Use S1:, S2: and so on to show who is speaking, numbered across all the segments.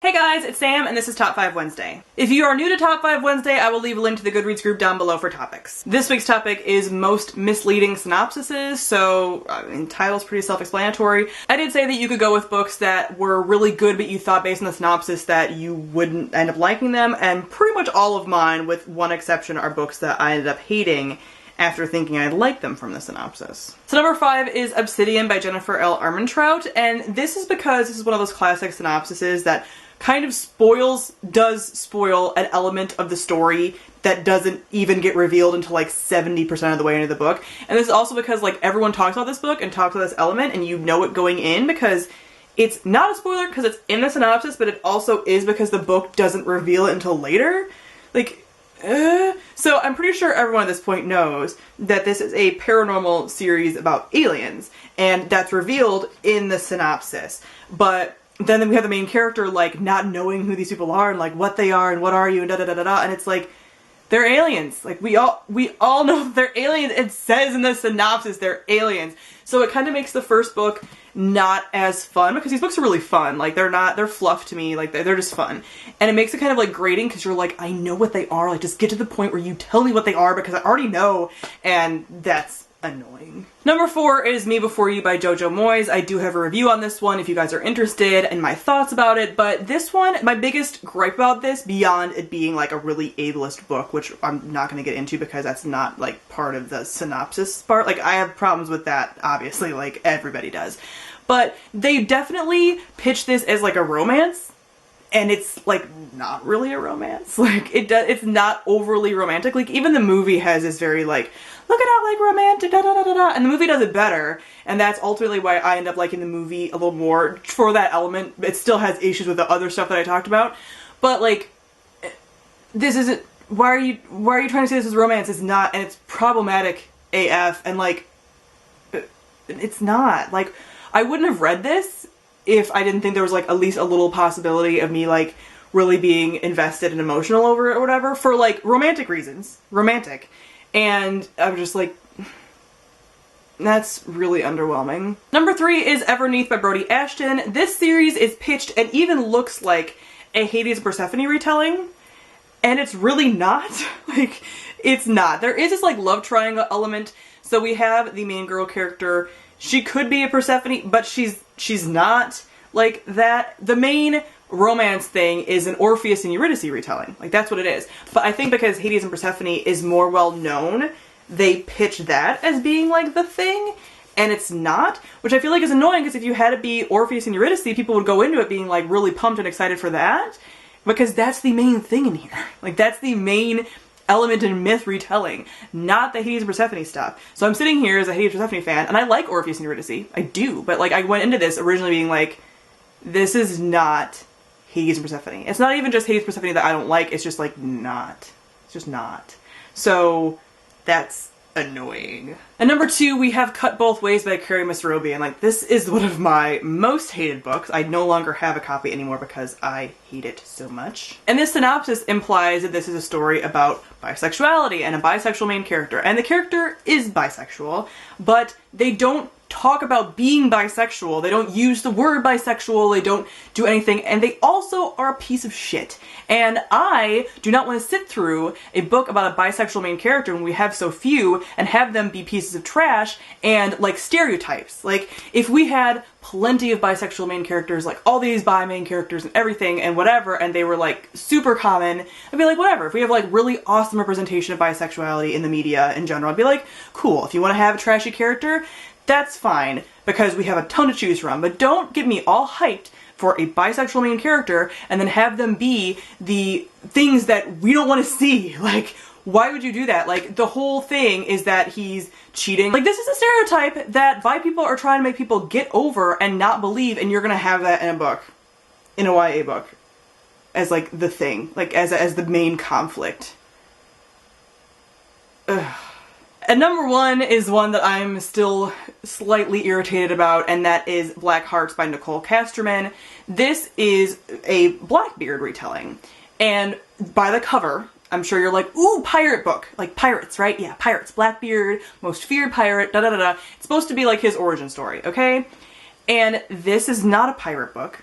S1: Hey guys, it's Sam and this is Top 5 Wednesday. If you are new to Top 5 Wednesday, I will leave a link to the Goodreads group down below for topics. This week's topic is most misleading synopsises, so the title's pretty self-explanatory. I did say that you could go with books that were really good but you thought based on the synopsis that you wouldn't end up liking them, and pretty much all of mine, with one exception, are books that I ended up hating after thinking I'd like them from the synopsis. So number 5 is Obsidian by Jennifer L. Armentrout, and this is because this is one of those classic synopsises that kind of does spoil an element of the story that doesn't even get revealed until like 70% of the way into the book. And this is also because like everyone talks about this book and talks about this element and you know it going in because it's not a spoiler because it's in the synopsis, but it also is because the book doesn't reveal it until later. So I'm pretty sure everyone at this point knows that this is a paranormal series about aliens, and that's revealed in the synopsis. But then we have the main character like not knowing who these people are and like what they are and what are you and da da da da da, and it's like, they're aliens. Like we all know that they're aliens. It says in the synopsis they're aliens. So it kind of makes the first book not as fun, because these books are really fun. Like they're fluff to me. Like they're just fun. And it makes it kind of like grating because you're like, I know what they are. Like just get to the point where you tell me what they are because I already know. And that's annoying. Number 4 is Me Before You by Jojo Moyes. I do have a review on this one if you guys are interested in my thoughts about it, but this one, my biggest gripe about this, beyond it being like a really ableist book, which I'm not going to get into because that's not like part of the synopsis part. Like I have problems with that, obviously, like everybody does. But they definitely pitch this as like a romance, and it's like not really a romance. Like it's not overly romantic. Like even the movie has this very like, look at how like romantic da da da da da, and the movie does it better, and that's ultimately why I end up liking the movie a little more for that element. It still has issues with the other stuff that I talked about, but like this isn't. Why are you trying to say this is romance? It's not, and it's problematic AF, and like it's not. Like I wouldn't have read this if I didn't think there was like at least a little possibility of me like really being invested and emotional over it or whatever, for like romantic reasons. And I'm just like, that's really underwhelming. Number 3 is Everneath by Brody Ashton. This series is pitched and even looks like a Hades and Persephone retelling, and it's really not. Like, it's not. There is this like love triangle element. So we have the main girl character. She could be a Persephone, but she's not like that. The main romance thing is an Orpheus and Eurydice retelling. Like that's what it is. But I think because Hades and Persephone is more well known, they pitch that as being like the thing, and it's not, which I feel like is annoying, because if you had it be Orpheus and Eurydice, people would go into it being like really pumped and excited for that, because that's the main thing in here. Like that's the main element in myth retelling, not the Hades and Persephone stuff. So I'm sitting here as a Hades and Persephone fan, and I like Orpheus and Eurydice. I do, but like I went into this originally being like, this is not Hades and Persephone. It's not even just Hades and Persephone that I don't like, it's just like not. It's just not. So that's annoying. And number 2, we have Cut Both Ways by Carrie Miss Robie, and like this is one of my most hated books. I no longer have a copy anymore because I hate it so much. And this synopsis implies that this is a story about bisexuality and a bisexual main character, and the character is bisexual, but they don't talk about being bisexual. They don't use the word bisexual. They don't do anything, and they also are a piece of shit. And I do not want to sit through a book about a bisexual main character when we have so few, and have them be pieces of trash and like stereotypes. Like if we had plenty of bisexual main characters, like all these bi main characters and everything and whatever, and they were like super common, I'd be like, whatever. If we have like really awesome representation of bisexuality in the media in general, I'd be like, cool. If you want to have a trashy character, that's fine, because we have a ton to choose from. But don't get me all hyped for a bisexual main character and then have them be the things that we don't want to see. Like, why would you do that? Like, the whole thing is that he's cheating. Like, this is a stereotype that bi people are trying to make people get over and not believe, and you're gonna have that in a book, in a YA book, as like the thing, like as the main conflict. Ugh. And number 1 is one that I'm still slightly irritated about, and that is Black Hearts by Nicole Casterman. This is a Blackbeard retelling, and by the cover, I'm sure you're like, ooh, pirate book. Like pirates, right? Yeah, pirates. Blackbeard, most feared pirate, da da da da. It's supposed to be like his origin story, okay? And this is not a pirate book.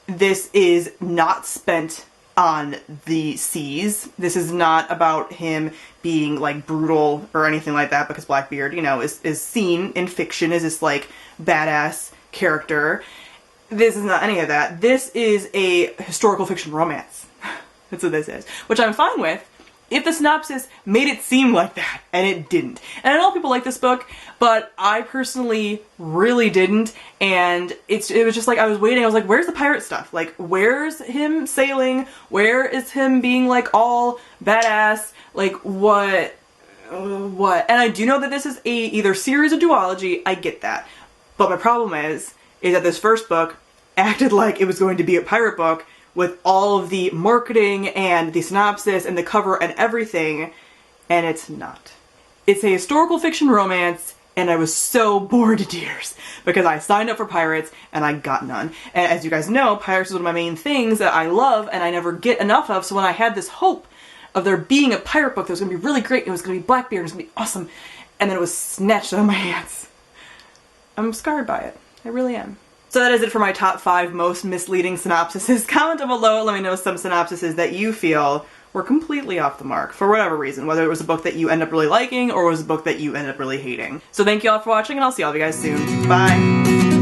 S1: This is not spent on the seas. This is not about him being like brutal or anything like that, because Blackbeard, you know, is seen in fiction as this like badass character. This is not any of that. This is a historical fiction romance. That's what this is, which I'm fine with if the synopsis made it seem like that, and it didn't. And I know people like this book, but I personally really didn't, and it was just like I was waiting, I was like, where's the pirate stuff? Like, where's him sailing? Where is him being like all badass? Like, what? And I do know that this is either series or duology, I get that. But my problem is that this first book acted like it was going to be a pirate book, with all of the marketing and the synopsis and the cover and everything, and it's not. It's a historical fiction romance, and I was so bored to tears because I signed up for pirates and I got none. And as you guys know, pirates is one of my main things that I love and I never get enough of, so when I had this hope of there being a pirate book that was going to be really great, and it was going to be Blackbeard, and it was going to be awesome, and then it was snatched out of my hands. I'm scarred by it. I really am. So that is it for my top 5 most misleading synopsises. Comment down below, let me know some synopsises that you feel were completely off the mark for whatever reason, whether it was a book that you end up really liking or was a book that you end up really hating. So thank you all for watching, and I'll see all of you guys soon. Bye!